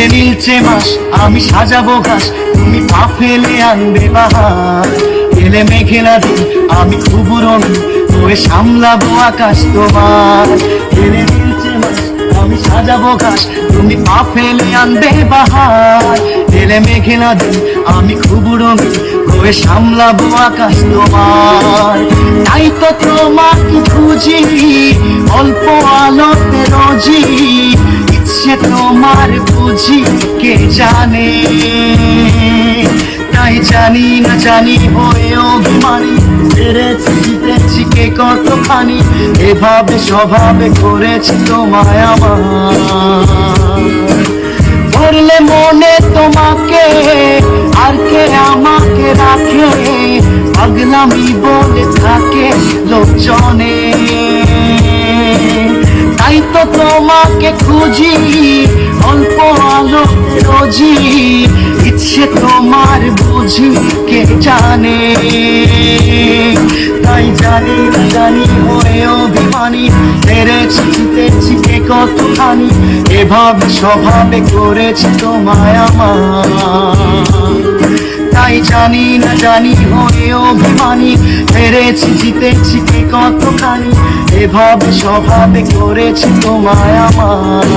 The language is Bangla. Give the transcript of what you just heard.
এলে নীলচে মাস আমি সাজাবো ঘাস, তুমি পা ফেলে আনবে বাহার। এলে মেঘেলা দিন আমি খুব রঙিন হয়ে সামলাবো আকাশ তোমার। এলে নীলচে মাস আমি সাজাবো ঘাস, তুমি পা ফেলে আনবে বাহার। এলে মেঘেলা দিন আমি খুব রঙিন হয়ে সামলাবো আকাশ তোমার। তাই তো তোমাকে খুঁজি অল্প আলোতে রোজি, ইচ্ছে তোমার বুঝি কে জানে। তাই জানি না জানি হয়ে অভিমানী, হেরেছি জিতেছি কে কতখানি, এভাবে স্বভাবে করেছি তোমায় আমার। ধরলে মনে তোমাকে আর কে আমাকে রাখে, পাগলামি বলে থাকে লোকজনে। তাই তো তোমাকে খুঁজি অল্প আলো রোজি, ইচ্ছে তোমার বুঝি কে জানে। তাই জানি না জানি হয়ে অভিমানী, হেরেছি জিতেছি কে কতখানি, এভাবে স্বভাবে করেছি তোমায় আমার। তাই জানি না জানি হয়ে অভিমানী, হেরেছি জিতেছি কে কতখানি, এভাবে স্বভাবে করেছি তোমায় আমার।